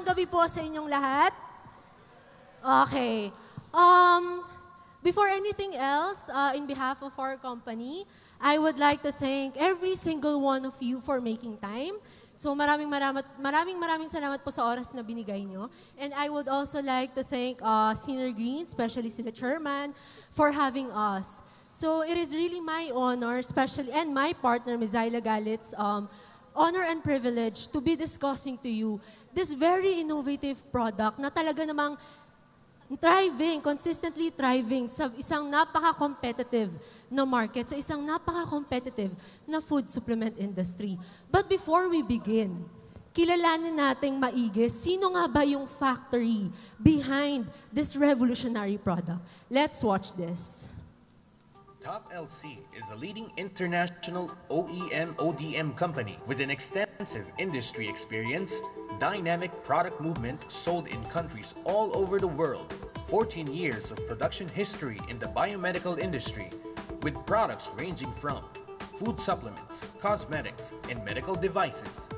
Magandang gabi po sa inyong lahat. Okay. Before anything else, in behalf of our company, I would like to thank every single one of you for making time. So maraming salamat po sa oras na binigay nyo. And I would also like to thank Senior Green, especially sila Chairman, for having us. So it is really my honor, especially, and my partner, Ms. Zyla Galit's, honor and privilege to be discussing to you this very innovative product na talaga namang consistently thriving sa isang napaka-competitive na market, sa isang napaka-competitive na food supplement industry. But before we begin, kilalanin nating maigi sino nga ba yung factory behind this revolutionary product. Let's watch this. Top LC is a leading international OEM/ODM company with an extensive industry experience, dynamic product movement sold in countries all over the world, 14 years of production history in the biomedical industry, with products ranging from food supplements, cosmetics, and medical devices.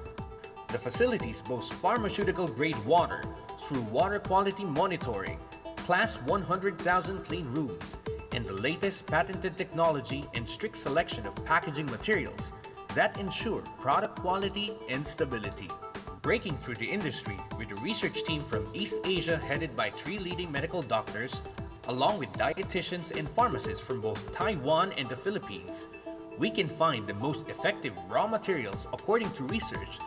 The facilities boast pharmaceutical-grade water through water quality monitoring, Class 100,000 clean rooms, and the latest patented technology and strict selection of packaging materials that ensure product quality and stability. Breaking through the industry with a research team from East Asia headed by 3 leading medical doctors, along with dietitians and pharmacists from both Taiwan and the Philippines, we can find the most effective raw materials according to research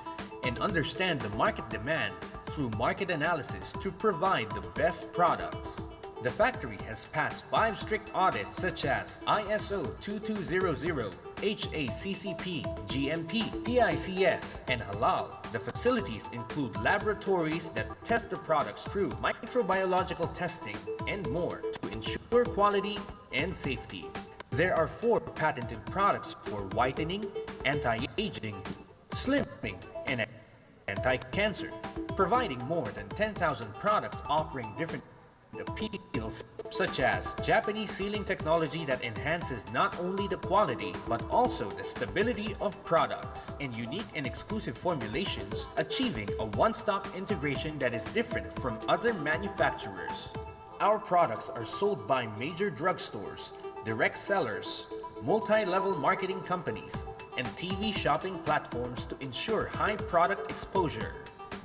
and understand the market demand through market analysis to provide the best products. The factory has passed 5 strict audits such as ISO 2200, HACCP, GMP, PICS, and Halal. The facilities include laboratories that test the products through microbiological testing and more to ensure quality and safety. There are 4 patented products for whitening, anti-aging, slimming, and anti-cancer, providing more than 10,000 products offering different appeals such as Japanese sealing technology that enhances not only the quality but also the stability of products, and unique and exclusive formulations, achieving a one-stop integration that is different from other manufacturers. Our products are sold by major drugstores, direct sellers, multi-level marketing companies, and TV shopping platforms to ensure high product exposure.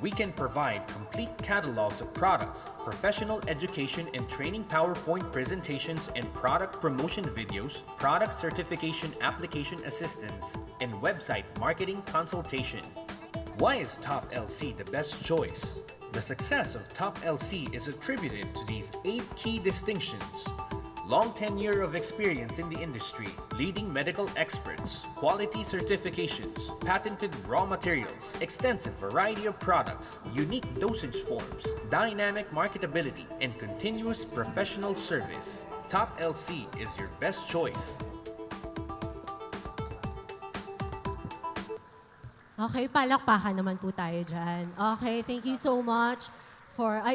We can provide complete catalogs of products, professional education and training PowerPoint presentations and product promotion videos, product certification application assistance, and website marketing consultation. Why is Top LC the best choice? The success of Top LC is attributed to these 8 key distinctions: long tenure of experience in the industry, leading medical experts, quality certifications, patented raw materials, extensive variety of products, unique dosage forms, dynamic marketability, and continuous professional service. Top LC is your best choice. Okay, palakpakan naman po tayo dyan. Okay, thank you so much.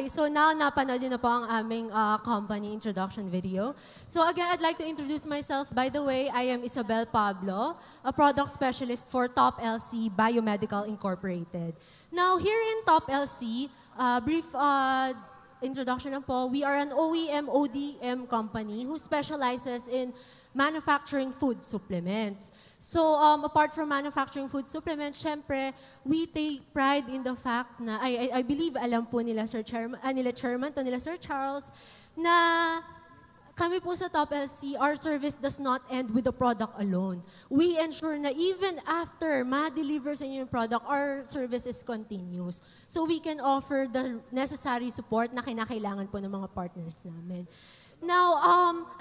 So now, napanood nyo na po ang aming company introduction video. So again, I'd like to introduce myself. By the way, I am Isabel Pablo, a product specialist for Top LC Biomedical Incorporated. Now, here in Top LC, brief introduction lang po, we are an OEM/ODM company who specializes in manufacturing food supplements. So, apart from manufacturing food supplements, syempre, we take pride in the fact na, I believe, alam po nila Sir Charles, na kami po sa Top LC, our service does not end with the product alone. We ensure na even after ma-deliver sa inyo yung product, our service is continuous. So, we can offer the necessary support na kinakailangan po ng mga partners namin. Now,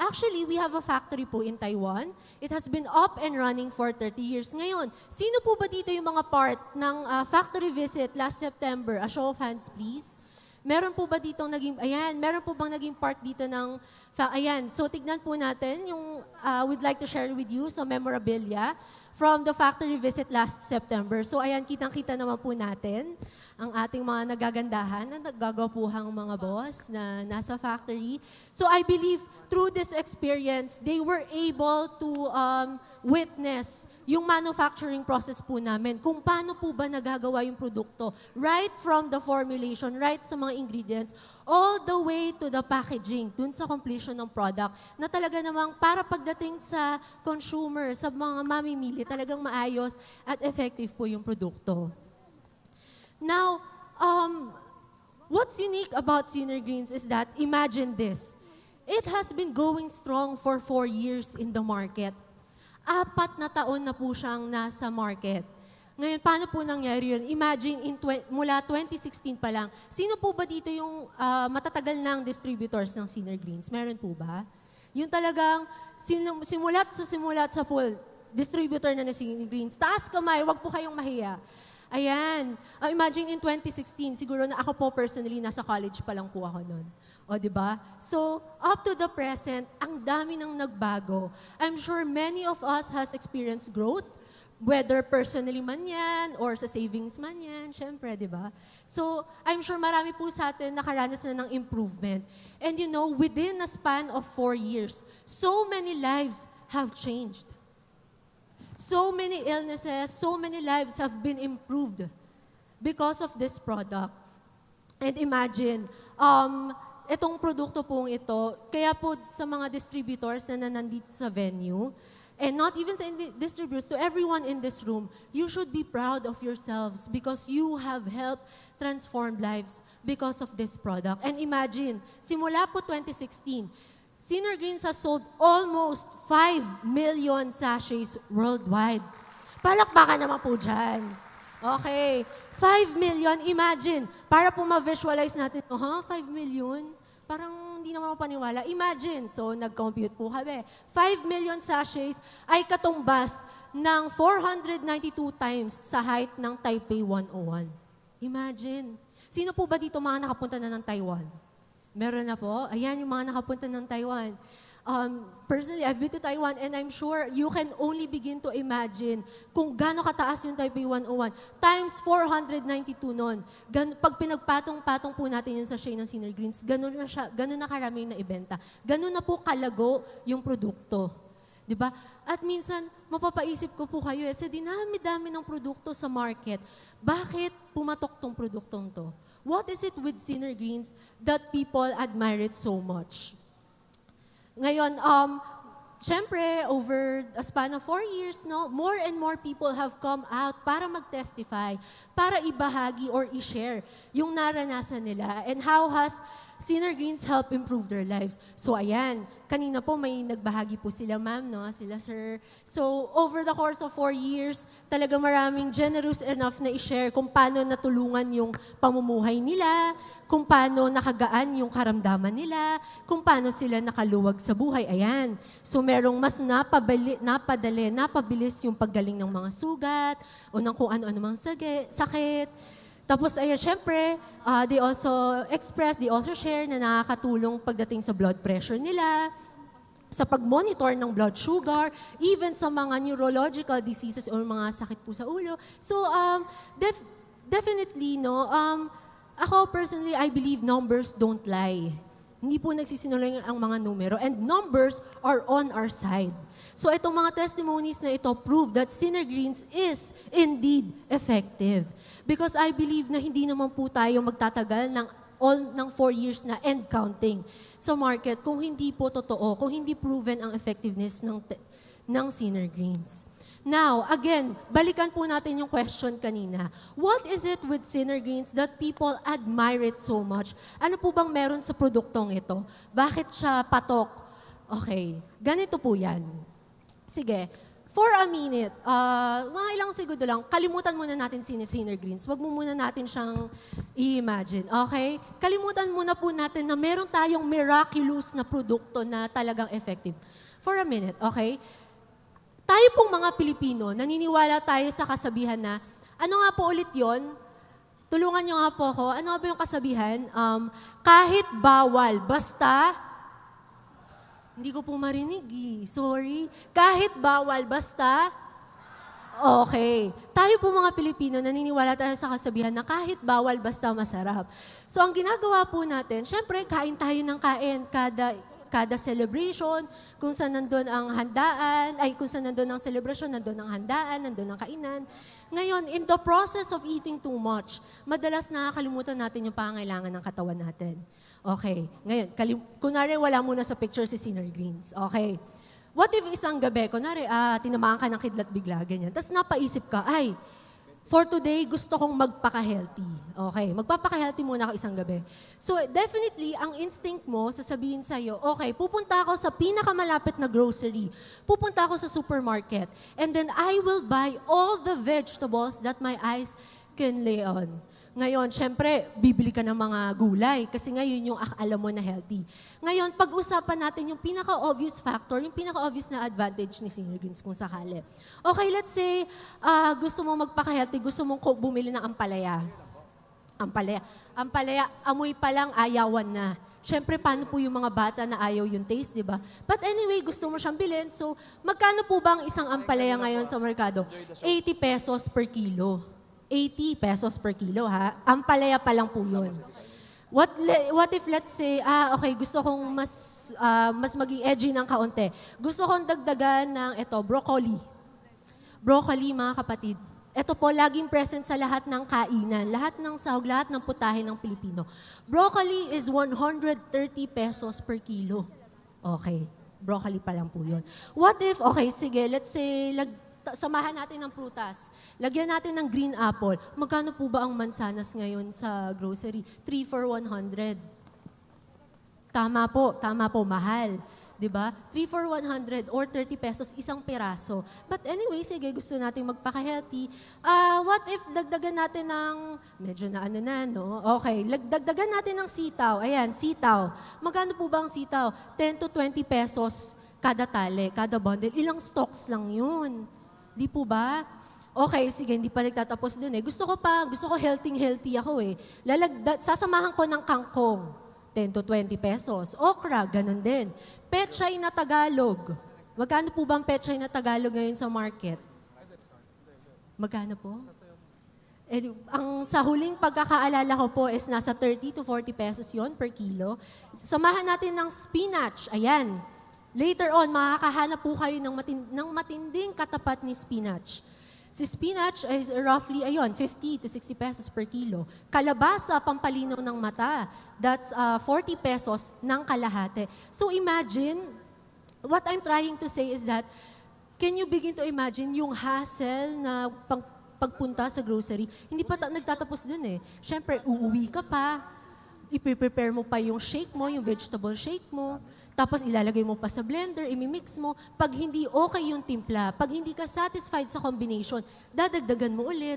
actually, we have a factory po in Taiwan. It has been up and running for 30 years. Ngayon, sino po ba dito yung mga part ng factory visit last September? A show of hands, please. Meron po ba dito meron po bang naging part dito ng, ayan, so tignan po natin yung would like to share with you some memorabilia from the factory visit last September. So ayan, kitang-kita naman po natin ang ating mga nagagandahan na naggagapuhang mga boss na nasa factory. So I believe through this experience, they were able to witness yung manufacturing process po namin, kung paano po ba nagagawa yung produkto, right from the formulation, right sa mga ingredients, all the way to the packaging, dun sa completion ng product, na talaga namang para pagdating sa consumer, sa mga mamimili, talagang maayos at effective po yung produkto. Now, what's unique about Senior Greens is that, imagine this, it has been going strong for 4 years in the market. 4 na taon na po siyang nasa market. Ngayon, paano po nangyari yun? Imagine, mula 2016 pa lang, sino po ba dito yung matatagal ng distributors ng Senior Greens? Meron po ba? Yung talagang simulat sa pool, distributor na Senior Greens. Taas kamay, wag po kayong mahiya. Ayan. Imagine in 2016, siguro na ako po personally, nasa college pa lang po ako noon. O, diba? So, up to the present, ang dami nang nagbago. I'm sure many of us has experienced growth, whether personally man yan, or sa savings man yan, syempre, diba? So, I'm sure marami po sa atin nakaranas na ng improvement. And you know, within a span of 4 years, so many lives have changed. So many illnesses, so many lives have been improved because of this product. And imagine, itong produkto pong ito, kaya po sa mga distributors na nandito sa venue, and not even sa distributors, to everyone in this room, you should be proud of yourselves because you have helped transform lives because of this product. And imagine, simula po 2016, Senior Greens has sold almost 5 million sachets worldwide. Palakpakan naman po dyan. Okay. 5 million, imagine. Para po ma-visualize natin, 5 million? Parang hindi naman mapaniwala. Imagine, so nag-compute po kami. 5 million sachets ay katumbas ng 492 times sa height ng Taipei 101. Imagine. Sino po ba dito mga nakapunta na ng Taiwan? Meron na po. Ayan yung mga nakapunta ng Taiwan. Personally, I've been to Taiwan and I'm sure you can only begin to imagine kung gaano kataas yung Taipei 101 times 492 nun. Pag pinagpatong-patong po natin yung sachet ng Senior Greens, ganun na karami na ibenta. Ganun na po kalago yung produkto. Diba? At minsan, mapapaisip ko po kayo, sa dinami-dami ng produkto sa market, bakit pumatok tong produktong to? What is it with Senior Greens that people admire it so much? Ngayon, syempre, over a span of 4 years, no, more and more people have come out para mag-testify, para ibahagi or i-share yung naranasan nila and how has Senior Greens help improve their lives. So ayan, kanina po may nagbahagi po sila ma'am, no? Sila sir. So over the course of 4 years, talaga maraming generous enough na i-share kung paano natulungan yung pamumuhay nila, kung paano nakagaan yung karamdaman nila, kung paano sila nakaluwag sa buhay. Ayan. So merong mas napabilis yung paggaling ng mga sugat o ng kung ano-ano mang sakit. Tapos, ayan, syempre, they also share na nakakatulong pagdating sa blood pressure nila, sa pag-monitor ng blood sugar, even sa mga neurological diseases o mga sakit po sa ulo. So, definitely, no, ako personally, I believe numbers don't lie. Hindi po nagsisinungaling ang mga numero, and numbers are on our side. So itong mga testimonies na ito prove that Senior Greens is indeed effective. Because I believe na hindi naman po tayo magtatagal ng 4 years na and counting sa market kung hindi po totoo, kung hindi proven ang effectiveness ng Senior Greens. Now, again, balikan po natin yung question kanina. What is it with Senior Greens that people admire it so much? Ano po bang meron sa produktong ito? Bakit siya patok? Okay, ganito po yan. Sige, for a minute, mga ilang segundo lang, kalimutan muna natin Senior Greens. Wag mo muna natin siyang i-imagine, okay? Kalimutan muna po natin na meron tayong miraculous na produkto na talagang effective. For a minute, okay? Tayo pong mga Pilipino, naniniwala tayo sa kasabihan na, ano nga po ulit yon? Tulungan niyo nga po ako. Ano nga ba yung kasabihan? Kahit bawal, basta Hindi ko po marinig Sorry. Kahit bawal, basta? Okay. Tayo po mga Pilipino, naniniwala tayo sa kasabihan na kahit bawal, basta masarap. So ang ginagawa po natin, syempre, kain tayo ng kain kada celebration, kung saan nandun ang handaan, kung saan nandun ang celebration, nandun ang handaan, nandun ang kainan. Ngayon, in the process of eating too much, madalas nakakalimutan natin yung pangangailangan ng katawan natin. Okay. Ngayon, kunwari wala muna sa picture si Sinner Greens. Okay. What if isang gabi, kunwari, tinamaan ka ng kidlat bigla, ganyan. Tapos napaisip ka, for today, gusto kong magpaka-healthy. Okay, magpapaka-healthy muna ako isang gabi. So, definitely, ang instinct mo, sasabihin sa'yo, okay, pupunta ako sa pinakamalapit na grocery. Pupunta ako sa supermarket. And then, I will buy all the vegetables that my eyes can lay on. Ngayon, syempre, bibili ka ng mga gulay kasi ngayon yung alam mo na healthy. Ngayon, pag-usapan natin yung pinaka-obvious factor, yung pinaka-obvious na advantage ni Sinner Greens kung sakali. Okay, let's say, gusto mo magpaka-healthy, gusto mong bumili ng ampalaya. Ampalaya, amoy pa lang, ayawan na. Syempre, paano po yung mga bata na ayaw yung taste, di ba? But anyway, gusto mo siyang bilhin. So, magkano po ba ang isang ampalaya ngayon sa merkado? 80 pesos per kilo. 80 pesos per kilo, ha? Ampalaya pa lang po yun. What if, let's say, okay, gusto kong mas maging edgy ng kaunti. Gusto kong dagdagan ng, broccoli. Broccoli, mga kapatid. Ito po, laging present sa lahat ng kainan, lahat ng sahog, lahat ng putahe ng Pilipino. Broccoli is 130 pesos per kilo. Okay, broccoli pa lang po yun. What if, okay, sige, let's say, samahan natin ng prutas. Lagyan natin ng green apple. Magkano po ba ang mansanas ngayon sa grocery? 3 for 100. Tama po, mahal. 'Di ba? 3 for 100 or 30 pesos isang piraso. But anyway, sige, gusto nating magpaka-healthy. What if dagdagan natin ng, medyo na no? Okay, dagdagan natin ng sitaw. Ayan, sitaw. Magkano po ba ang sitaw? 10 to 20 pesos kada tali, kada bundle. Ilang stocks lang yun. Di po ba? Okay, sige, hindi pa nagtatapos dun eh. Gusto ko healthy ako eh. Sasamahan ko ng kangkong, 10 to 20 pesos. Okra, ganun din. Pechay na Tagalog. Magkano po ba ang pechay na Tagalog ngayon sa market? Magkano po? Sa huling pagkakaalala ko po is nasa 30 to 40 pesos yon per kilo. Samahan natin ng spinach. Ayan. Later on, makakahanap po kayo ng matinding katapat ni spinach. Si spinach is roughly, 50 to 60 pesos per kilo. Kalabasa, pampalinaw ng mata, that's 40 pesos ng kalahati. So imagine, what I'm trying to say is that, can you begin to imagine yung hassle na pagpunta sa grocery? Hindi pa nagtatapos dun eh. Siyempre, uuwi ka pa, i-prepare mo pa yung shake mo, yung vegetable shake mo, tapos ilalagay mo pa sa blender, imimix mo. Pag hindi okay yung timpla, pag hindi ka satisfied sa combination, dadagdagan mo ulit.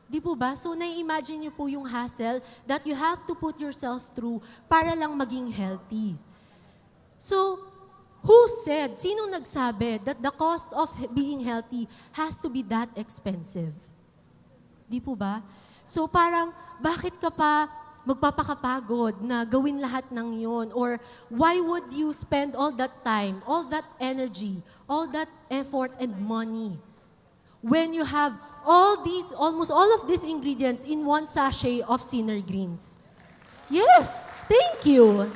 Di po ba? So, nai-imagine niyo po yung hassle that you have to put yourself through para lang maging healthy. So, who said, sinong nagsabi that the cost of being healthy has to be that expensive? Di po ba? So, parang, bakit ka pa magpapakapagod na gawin lahat ng yon? Or why would you spend all that time, all that energy, all that effort and money when you have almost all of these ingredients in one sachet of Sinner Greens? Yes, thank you.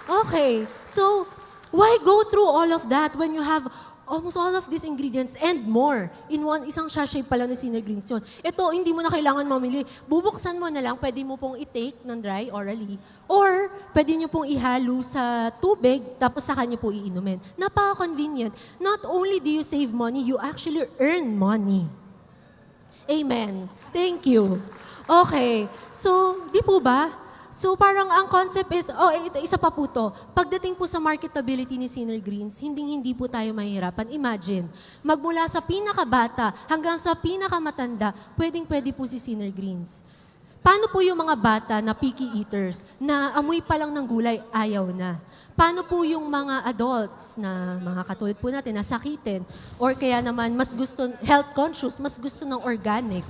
Okay, so why go through all of that when you have almost all of these ingredients and more in isang sachet pala na Sinner Greens yun. Ito, hindi mo na kailangan mamili. Bubuksan mo na lang, pwede mo pong i-take ng dry orally, or pwede nyo pong ihalo sa tubig, tapos saka nyo po iinumin. Napaka-convenient. Not only do you save money, you actually earn money. Amen. Thank you. Okay. So, di po ba? So parang ang concept is, isa pa po to, pagdating po sa marketability ni Sinner Greens, hindi po tayo mahihirapan. Imagine, magmula sa pinakabata hanggang sa pinakamatanda, pwede po si Sinner Greens. Paano po yung mga bata na picky eaters, na amoy pa lang ng gulay, ayaw na? Paano po yung mga adults na mga katulad po natin, nasakitin, or kaya naman mas gusto, health conscious, mas gusto ng organic?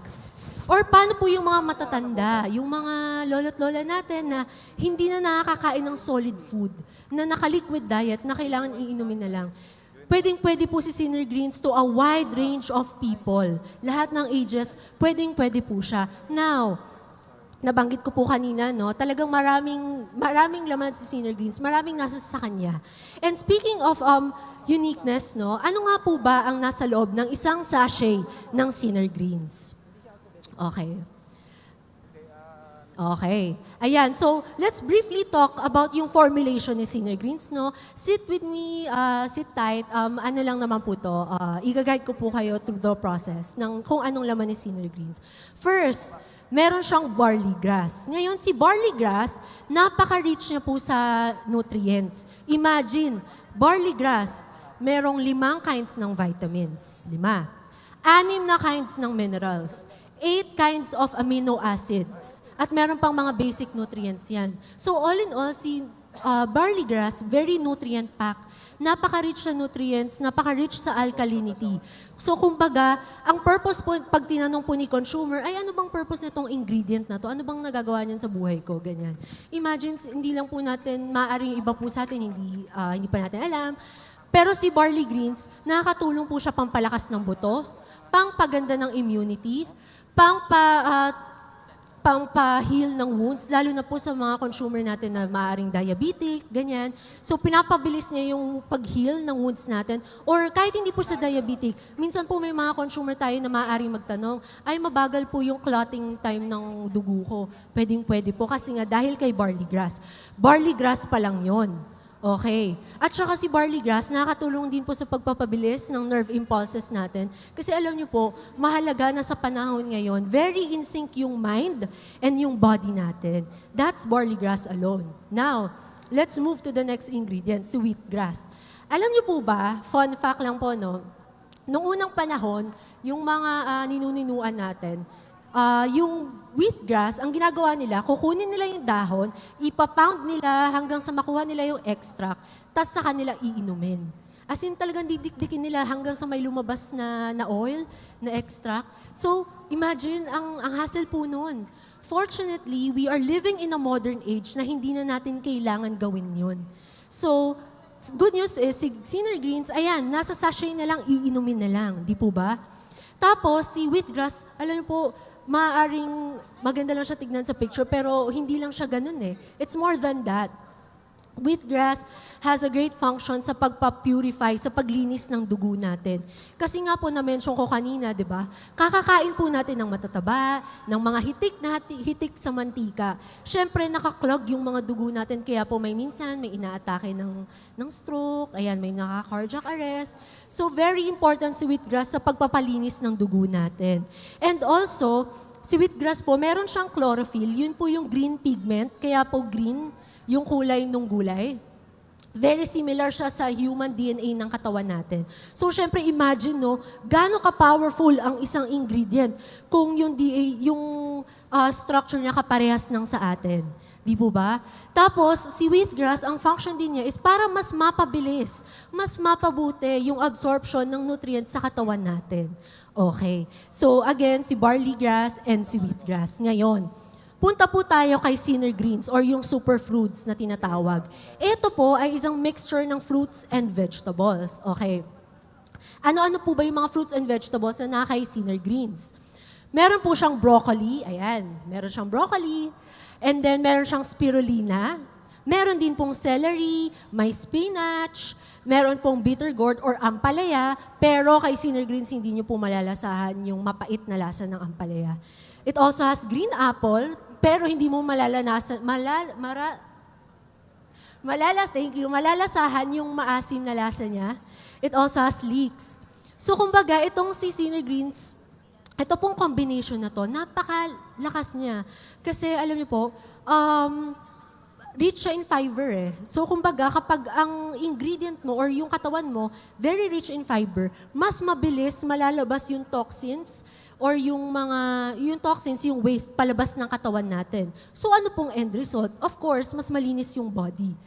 Or paano po yung mga matatanda, yung mga lolo't lola natin na hindi na nakakain ng solid food, na naka-liquid diet, na kailangan iinumin na lang. Pwedeng-pwede po si Sinner Greens to a wide range of people. Lahat ng ages, pwedeng-pwede po siya. Now, nabanggit ko po kanina, no, talagang maraming laman si Sinner Greens, maraming nasa sa kanya. And speaking of uniqueness, no, ano nga po ba ang nasa loob ng isang sachet ng Sinner Greens? Okay. Okay. Ayan, so let's briefly talk about yung formulation ni Sinner Greens, no? Sit with me, sit tight. Ano lang naman po to, i-guide ko po kayo through the process ng kung anong laman ni Sinner Greens. First, meron siyang barley grass. Ngayon, si barley grass, napaka-rich niya po sa nutrients. Imagine, barley grass, merong 5 kinds ng vitamins. 5. 6 na kinds ng minerals. 8 kinds of amino acids. At meron pang mga basic nutrients yan. So all in all, si barley grass, very nutrient-packed. Napaka-rich sa nutrients, napaka-rich sa alkalinity. So kumbaga, ang purpose po, pag tinanong po ni consumer, ay ano bang purpose nitong ingredient na to? Ano bang nagagawa niyan sa buhay ko? Ganyan. Imagine, hindi lang po natin, maaaring iba po sa atin, hindi pa natin alam. Pero si barley greens, nakakatulong po siya pampalakas ng buto, pangpaganda ng immunity, pampa-heal ng wounds, lalo na po sa mga consumer natin na maaaring diabetic, ganyan. So, pinapabilis niya yung pag-heal ng wounds natin. Or kahit hindi po sa diabetic, minsan po may mga consumer tayo na maaaring magtanong, ay mabagal po yung clotting time ng dugo ko. Pwedeng-pwede po kasi nga dahil kay barley grass. Barley grass pa lang yon. Okay. At saka si barley grass, nakakatulong din po sa pagpapabilis ng nerve impulses natin. Kasi alam niyo po, mahalaga na sa panahon ngayon, very in sync yung mind and yung body natin. That's barley grass alone. Now, let's move to the next ingredient, si wheatgrass. Alam niyo po ba, fun fact lang po, no? Noong unang panahon, yung mga ninuninuan natin, yung wheatgrass, ang ginagawa nila, kukunin nila yung dahon, ipapound nila hanggang sa makuha nila yung extract, tas sa kanila iinumin. As in talagang didikdikin nila hanggang sa may lumabas na oil, na extract. So, imagine, ang hassle po nun. Fortunately, we are living in a modern age na hindi na natin kailangan gawin yun. So, good news is, si Sinner Greens, ayan, nasa sachet na lang, iinumin na lang. Di po ba? Tapos, si wheatgrass, alam niyo po, maaaring maganda lang siya tignan sa picture, pero hindi lang siya ganun eh. It's more than that. Wheatgrass has a great function sa pagpa-purify, sa paglinis ng dugo natin. Kasi nga po na-mention ko kanina, di ba? Kakakain po natin ng matataba, ng mga hitik sa mantika. Siyempre, nakaklog yung mga dugo natin, kaya po may inaatake ng stroke, ayan, may naka-cardiac arrest. So, very important si wheatgrass sa pagpapalinis ng dugo natin. And also, si wheatgrass po, meron siyang chlorophyll. Yun po yung green pigment, kaya po green yung kulay ng gulay. Very similar siya sa human DNA ng katawan natin. So, syempre, imagine, no, gaano ka-powerful ang isang ingredient kung yung structure niya kaparehas ng sa atin. Di po ba? Tapos, si wheatgrass, ang function din niya is para mas mapabilis, mas mapabuti yung absorption ng nutrients sa katawan natin. Okay. So, again, si barley grass and si wheatgrass. Ngayon, punta po tayo kay Sinner Greens or yung superfruits na tinatawag. Ito po ay isang mixture ng fruits and vegetables. Okay. Ano-ano po ba yung mga fruits and vegetables na kay Sinner Greens? Meron po siyang broccoli. Ayan. Meron siyang broccoli. And then meron siyang spirulina. Meron din pong celery, may spinach, meron pong bitter gourd or ampalaya, pero kay Sinner Greens hindi niyo po malalasahan yung mapait na lasa ng ampalaya. It also has green apple, pero hindi mo malalasahan yung maasim na lasa niya. It also has leeks. So, kumbaga, itong si Sinner Greens, ito pong combination na to, napakalakas niya. Kasi, alam niyo po, rich siya in fiber eh. So, kumbaga, kapag ang ingredient mo or yung katawan mo, very rich in fiber, mas mabilis malalabas yung toxins or yung toxins, yung waste, palabas ng katawan natin. So, ano pong end result? Of course, mas malinis yung body.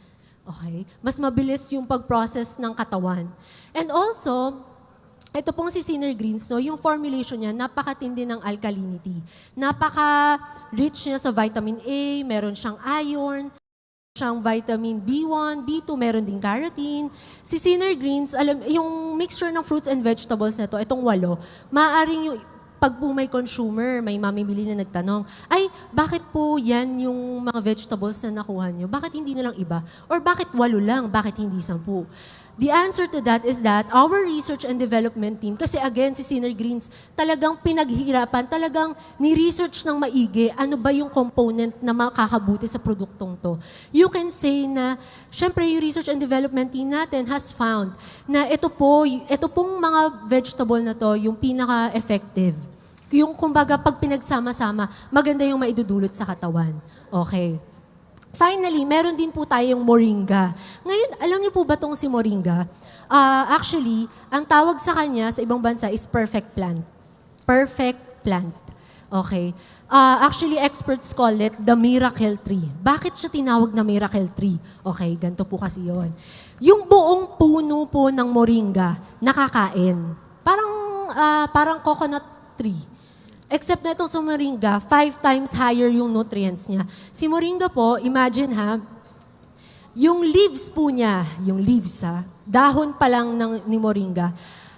Okay? Mas mabilis yung pag-process ng katawan. And also, ito pong si Sinner Greens, no, yung formulation niya, napakatindi ng alkalinity. Napaka-rich niya sa vitamin A, meron siyang iron, siyang vitamin B1, B2, meron din carotene. Si Sinner Greens, yung mixture ng fruits and vegetables na ito, itong 8, maaaring yung pag po may consumer, may mamimili na nagtanong, ay, bakit po yan yung mga vegetables na nakuha nyo? Bakit hindi na lang iba? Or bakit 8 lang? Bakit hindi 10? The answer to that is that our research and development team, kasi again, si Sinner Greens, talagang pinaghihirapan, talagang ni-research ng maigi, ano ba yung component na makakabuti sa produktong to. You can say na, syempre, yung research and development team natin has found na ito pong mga vegetable na to, yung pinaka-effective. Yung kumbaga, pag pinagsama-sama, maganda yung maidudulot sa katawan. Okay. Finally, meron din po tayong moringa. Ngayon, alam niyo po ba itong si moringa? Actually, ang tawag sa kanya sa ibang bansa is perfect plant. Perfect plant. Okay. Actually, experts call it the miracle tree. Bakit siya tinawag na miracle tree? Okay, ganito po kasi yon. Yung buong puno po ng moringa, nakakain. Parang coconut tree. Except na itong sa moringa, 5 times higher yung nutrients niya. Si moringa po, imagine ha, yung leaves po niya, dahon pa lang ni moringa,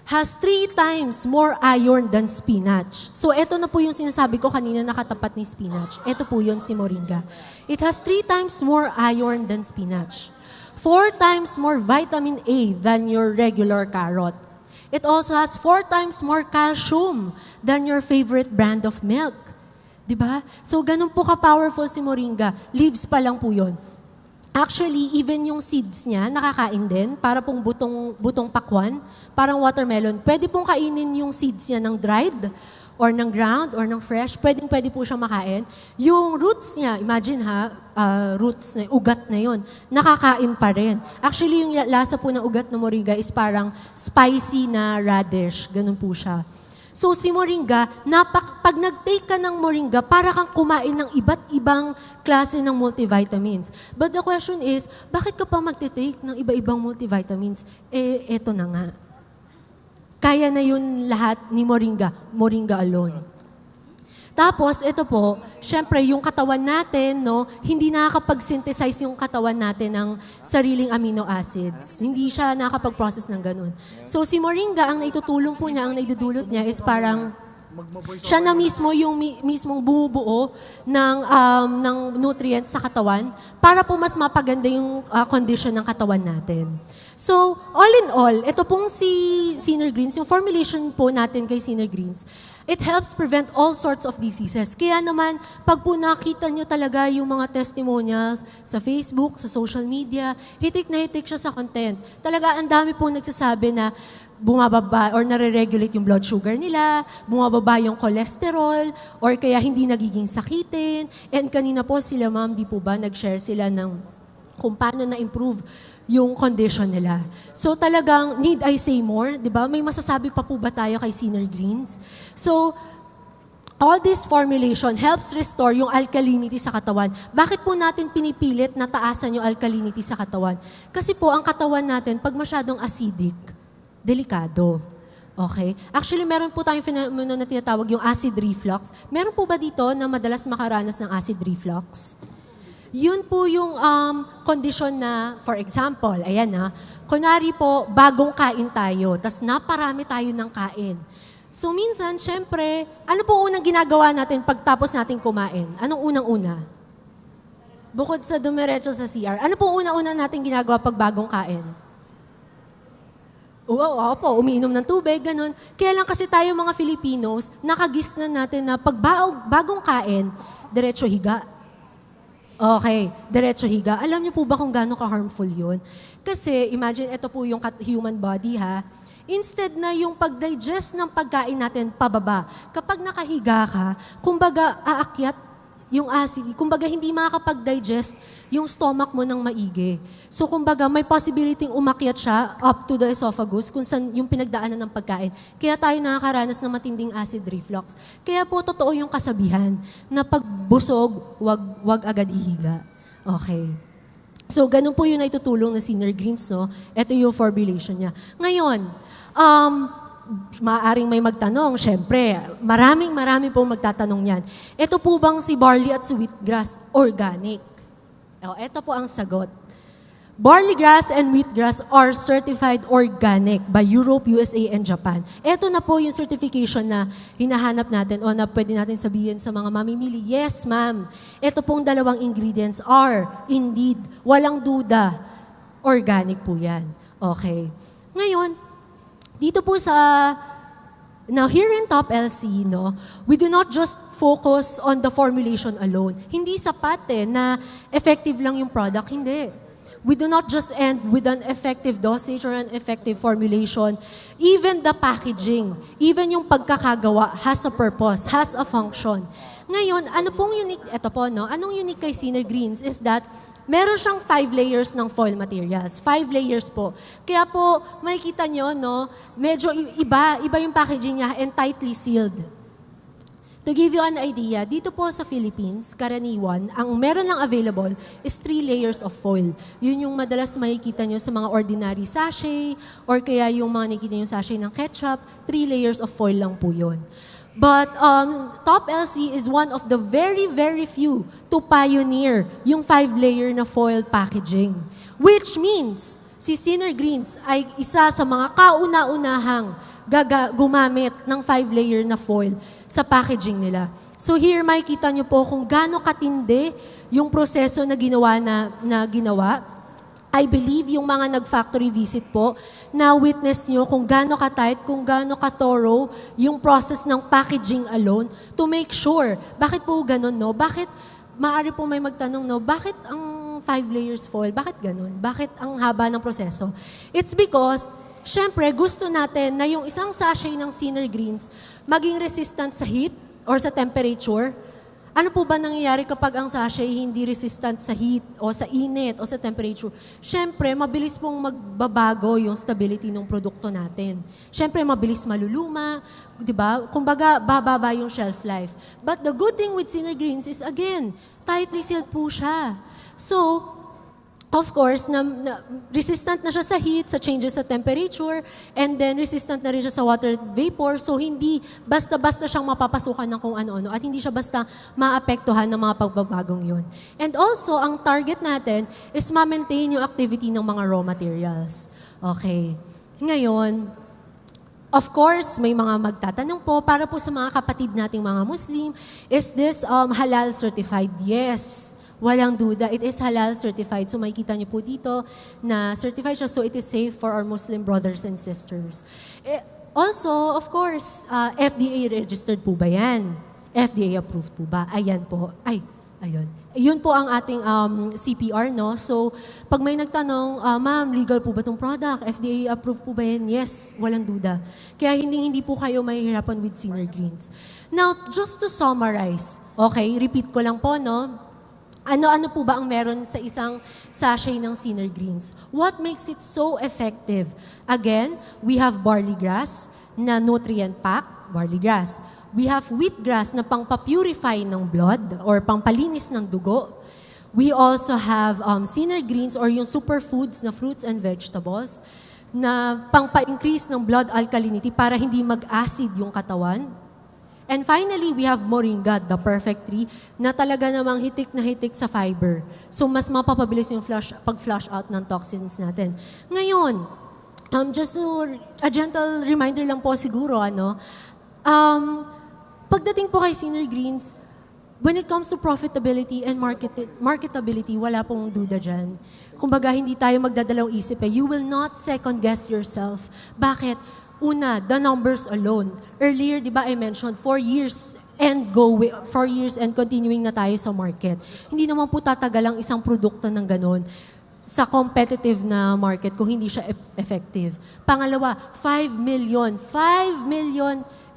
has 3 times more iron than spinach. So ito na po yung sinasabi ko kanina nakatapat ni spinach. Ito po yun si moringa. It has 3 times more iron than spinach. 4 times more vitamin A than your regular carrot. It also has 4 times more calcium than your favorite brand of milk. Diba? So, ganun po ka-powerful si moringa. Leaves pa lang po yun. Actually, even yung seeds niya, nakakain din. Para pong butong pakwan, parang watermelon. Pwede pong kainin yung seeds niya ng dried, or ng ground, or ng fresh. Pwede po siyang makain. Yung roots niya, imagine ha, roots na, ugat na yun, nakakain pa rin. Actually, yung lasa po ng ugat ng moringa is parang spicy na radish. Ganun po siya. So, si moringa, pag nag-take ka ng moringa, para kang kumain ng iba't ibang klase ng multivitamins. But the question is, bakit ka pa magte-take ng iba-ibang multivitamins? Eto na nga. Kaya na yun lahat ni moringa alone. Tapos, ito po, syempre, yung katawan natin, no, hindi nakakapag-synthesize yung katawan natin ng sariling amino acids. Hindi siya nakakapag-process ng ganun. So, si moringa, ang naitutulong po niya, ang naidudulot niya is parang siya na mismo yung mismong bumubuo ng nutrients sa katawan para po mas mapaganda yung condition ng katawan natin. So, all in all, ito pong si Sinner Greens, yung formulation po natin kay Sinner Greens, it helps prevent all sorts of diseases. Kaya naman, pag po nakita nyo talaga yung mga testimonials sa Facebook, sa social media, hitik na hitik siya sa content. Talaga, ang dami po nagsasabi na bumababa or nare-regulate yung blood sugar nila, bumababa yung cholesterol, or kaya hindi nagiging sakitin. And kanina po sila, ma'am, di po ba, nag-share sila ng kung paano na-improve yung condition nila. So talagang, need I say more? Di ba? May masasabi pa po ba tayo kay Sinner Greens? So, all this formulation helps restore yung alkalinity sa katawan. Bakit po natin pinipilit na taasan yung alkalinity sa katawan? Kasi po, ang katawan natin, pag masyadong acidic, delikado. Okay? Actually, meron po tayong fenomeno na tinatawag yung acid reflux. Meron po ba dito na madalas makaranas ng acid reflux? Yun po yung kondisyon na, for example, ayan na, kunwari po, bagong kain tayo, tas naparami tayo ng kain. So minsan, syempre, ano po unang ginagawa natin pagtapos natin kumain? Anong unang-una? Bukod sa dumiretso sa CR, ano po unang-una natin ginagawa pag bagong kain? Oo po, umiinom ng tubig, ganun. Kaya lang kasi tayo mga Filipinos, nakagis na natin na pag bagong kain, diretso higa. Okay, diretso higa. Alam niyo po ba kung gaano ka-harmful yun? Kasi, imagine, ito po yung human body, ha? Instead na yung pag-digest ng pagkain natin pababa, kapag nakahiga ka, kumbaga, aakyat yung acid, kumbaga hindi makakapag-digest yung stomach mo ng maigi. So kumbaga may possibility umakyat siya up to the esophagus kung saan yung pinagdaanan ng pagkain. Kaya tayo nakakaranas ng matinding acid reflux. Kaya po totoo yung kasabihan na pag busog, wag agad ihiga. Okay. So ganun po yung naitutulong na Sinner Greens, no? Ito yung formulation niya. Ngayon, maaaring may magtanong, syempre, maraming pong magtatanong yan. Ito po bang si barley at si wheatgrass organic? Ito po ang sagot. Barley grass and wheatgrass are certified organic by Europe, USA, and Japan. Ito na po yung certification na hinahanap natin o na pwede natin sabihin sa mga mamimili. Yes, ma'am. Ito pong dalawang ingredients are indeed, walang duda, organic po yan. Okay. Ngayon, dito po now here in Top LC, no, we do not just focus on the formulation alone. Hindi sapat na effective lang yung product, hindi. We do not just end with an effective dosage or an effective formulation. Even the packaging, even yung pagkakagawa has a purpose, has a function. Ngayon, ano pong unique, eto po, no? Anong unique kay Sinner Greens is that meron siyang 5 layers ng foil materials. 5 layers po. Kaya po, makikita nyo, no, medyo iba yung packaging niya and tightly sealed. To give you an idea, dito po sa Philippines, karaniwan, ang meron lang available is 3 layers of foil. Yun yung madalas makikita nyo sa mga ordinary sachet or kaya yung mga nakikita nyo sachet ng ketchup, 3 layers of foil lang po yun. But Top LC is one of the very, very few to pioneer yung 5-layer na foil packaging. Which means, si Sinner Greens ay isa sa mga kauna-unahang gumamit ng 5-layer na foil sa packaging nila. So here, makikita nyo po kung gaano katindi yung proseso na ginawa. I believe yung mga nag-factory visit po, na witness nyo kung gaano ka-tight, kung gaano ka-thorough yung process ng packaging alone to make sure. Bakit po ganun, no? Bakit, maaari po may magtanong, no? Bakit ang 5 layers foil? Bakit ganun? Bakit ang haba ng proseso? It's because, syempre, gusto natin na yung isang sachet ng Sinner Greens maging resistant sa heat or sa temperature. Ano po ba nangyayari kapag ang sachet hindi resistant sa heat o sa init o sa temperature? Syempre, mabilis pong magbabago yung stability ng produkto natin. Syempre, mabilis maluluma, di ba? Kumbaga, bababa yung shelf life. But the good thing with Sinner Greens is, again, tightly sealed po siya. So, of course, resistant na siya sa heat, sa changes sa temperature, and then resistant na rin siya sa water vapor, so hindi basta-basta siyang mapapasukan ng kung ano-ano at hindi siya basta maapektuhan ng mga pagbabagong yun. And also, ang target natin is ma-maintain yung activity ng mga raw materials. Okay. Ngayon, of course, may mga magtatanong po, para po sa mga kapatid nating mga Muslim, is this halal certified? Yes. Walang duda, it is halal certified. So makikita niyo po dito na certified siya, so it is safe for our Muslim brothers and sisters. Also, of course, FDA registered po ba yan? FDA approved po ba? Ayan po. Ayun. Yun po ang ating CPR, no? So, pag may nagtanong, ma'am, legal po ba itong product? FDA approved po ba yan? Yes, walang duda. Kaya hindi po kayo mahihirapan with Sinner Greens. Now, just to summarize, okay, repeat ko lang po, no? Ano-ano po ba ang meron sa isang sachet ng Sinner Greens? What makes it so effective? Again, we have barley grass na nutrient pack, barley grass. We have wheatgrass na pang-purify ng blood or pang-palinis ng dugo. We also have Sinner Greens or yung superfoods na fruits and vegetables na pang-pa-increase ng blood alkalinity para hindi mag-acid yung katawan. And finally, we have moringa, the perfect tree, na talaga namang hitik na hitik sa fiber. So, mas mapapabilis yung pag-flush out ng toxins natin. Ngayon, just a gentle reminder lang po siguro, pagdating po kay Sinner Greens, when it comes to profitability and marketability, wala pong duda dyan. Kumbaga, hindi tayo magdadalawang isip You will not second-guess yourself. Bakit? Una, the numbers alone. Earlier, di ba, I mentioned 4 years and 4 years and continuing na tayo sa market. Hindi naman po tatagal ang isang produkto ng ganun sa competitive na market kung hindi siya effective. Pangalawa, 5 million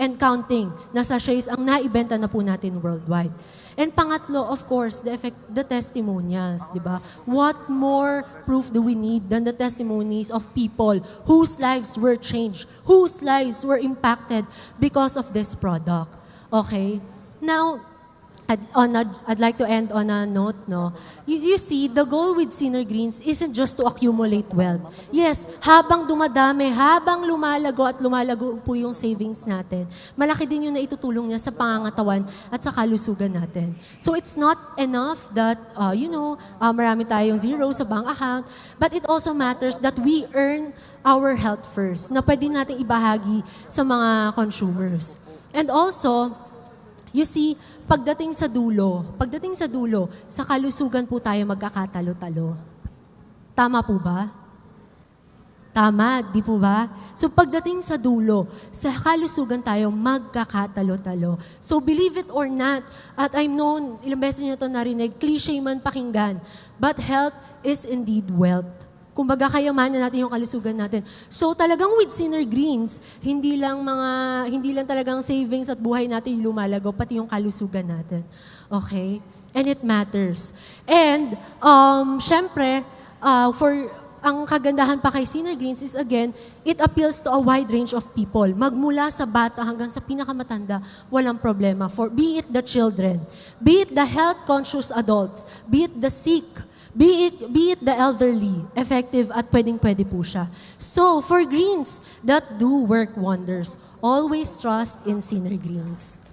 and counting na sachets ang naibenta na po natin worldwide. And pangatlo, of course, the testimonials, di ba? What more proof do we need than the testimonies of people whose lives were changed, whose lives were impacted because of this product? Okay? Now, I'd like to end on a note, no? You see, the goal with Sinner Greens isn't just to accumulate wealth. Yes, habang dumadami, habang lumalago po yung savings natin, malaki din yung naitutulong niya sa pangangatawan at sa kalusugan natin. So it's not enough that, marami tayong zero sa bank account, but it also matters that we earn our health first, na pwede natin ibahagi sa mga consumers. And also, you see, pagdating sa dulo, sa kalusugan po tayo magkakatalo-talo. Tama po ba? Tama, di po ba? So pagdating sa dulo, sa kalusugan tayo magkakatalo-talo. So believe it or not, at I'm known, ilang beses niyo ito narinig, cliche man pakinggan, but health is indeed wealth. Kumbaga kayamanan natin yung kalusugan natin. So talagang with Sinner Greens, hindi lang talagang savings at buhay natin yung lumalago, pati yung kalusugan natin. Okay? And it matters. And syempre, ang kagandahan pa kay Sinner Greens is again, it appeals to a wide range of people. Magmula sa bata hanggang sa pinakamatanda, walang problema. For be it the children, be it the health-conscious adults, be it the sick, be it the elderly, effective at pwedeng-pwede po siya. So, for greens that do work wonders, always trust in Sinner Greens.